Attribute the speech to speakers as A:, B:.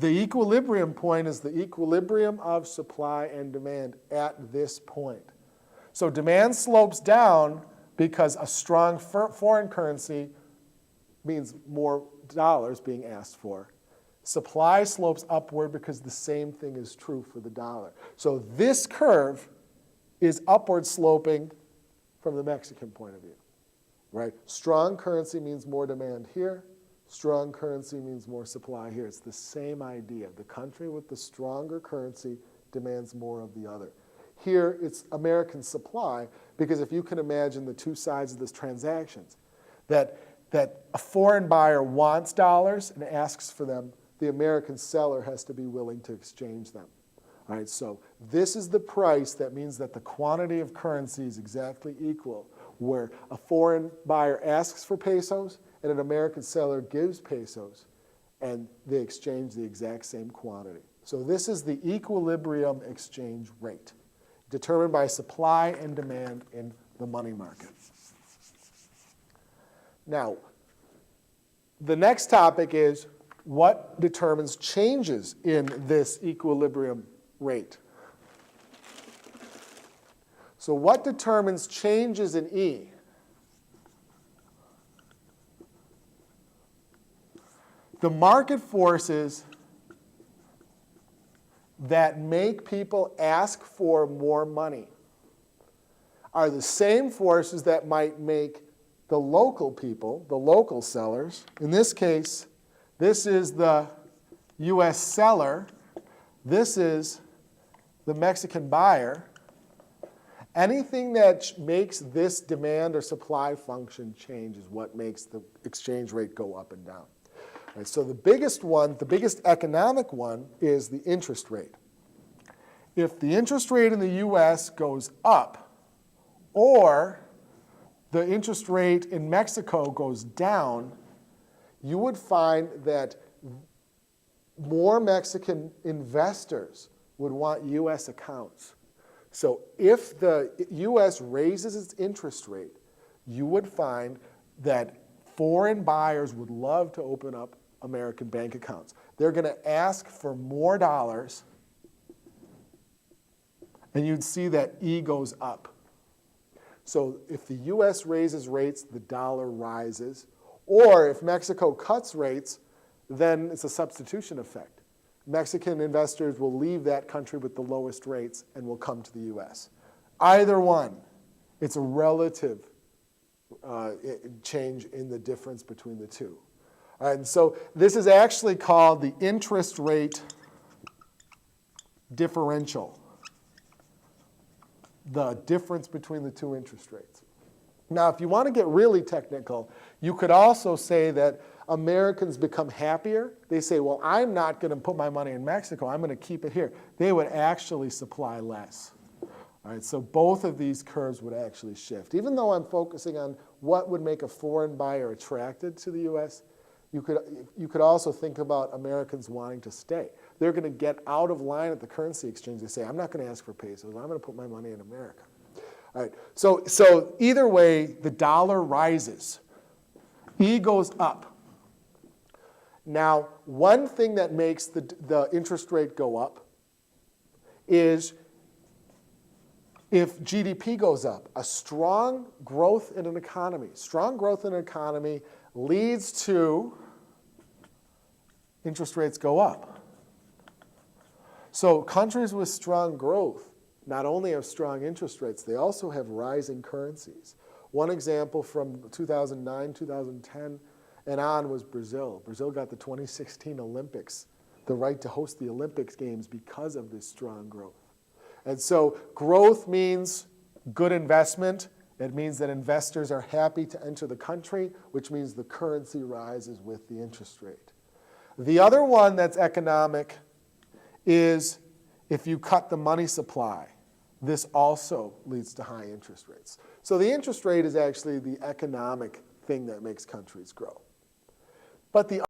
A: The equilibrium point is the equilibrium of supply and demand at this point. So demand slopes down because a strong foreign currency means more dollars being asked for. Supply slopes upward because the same thing is true for the dollar. So this curve is upward sloping from the Mexican point of view, right? Strong currency means more demand here. Strong currency means more supply here. It's the same idea. The country with the stronger currency demands more of the other. Here, it's American supply, because if you can imagine the two sides of this transactions, that a foreign buyer wants dollars and asks for them, the American seller has to be willing to exchange them. All right, so this is the price that means that the quantity of currency is exactly equal, where a foreign buyer asks for pesos and an American seller gives pesos, and they exchange the exact same quantity. So this is the equilibrium exchange rate, determined by supply and demand in the money market. Now, the next topic is what determines changes in this equilibrium rate. So what determines changes in E? The market forces that make people ask for more money are the same forces that might make the local people, the local sellers, in this case, this is the US seller, this is the Mexican buyer. Anything that makes this demand or supply function change is what makes the exchange rate go up and down. Right, so the biggest one, the biggest economic one, is the interest rate. If the interest rate in the US goes up, or the interest rate in Mexico goes down, you would find that more Mexican investors would want US accounts. So if the US raises its interest rate, you would find that foreign buyers would love to open up American bank accounts. They're going to ask for more dollars, and you'd see that E goes up. So if the US raises rates, the dollar rises. Or if Mexico cuts rates, then it's a substitution effect. Mexican investors will leave that country with the lowest rates and will come to the US. Either one, it's a relative change in the difference between the two. All right, and so this is actually called the interest rate differential, the difference between the two interest rates. Now, if you want to get really technical, you could also say that Americans become happier. They say, well, I'm not going to put my money in Mexico. I'm going to keep it here. They would actually supply less. All right, so both of these curves would actually shift. Even though I'm focusing on what would make a foreign buyer attracted to the US, you could also think about Americans wanting to stay. They're going to get out of line at the currency exchange. They say, I'm not going to ask for pesos. I'm going to put my money in America. All right, so either way, the dollar rises. E goes up. Now, one thing that makes the interest rate go up is if GDP goes up. A strong growth in an economy leads to interest rates go up. So countries with strong growth not only have strong interest rates, they also have rising currencies. One example from 2009, 2010, and on was Brazil. Brazil got the 2016 Olympics, the right to host the Olympics Games because of this strong growth. And so growth means good investment. It means that investors are happy to enter the country, which means the currency rises with the interest rate. The other one that's economic is if you cut the money supply. This also leads to high interest rates. So the interest rate is actually the economic thing that makes countries grow. But the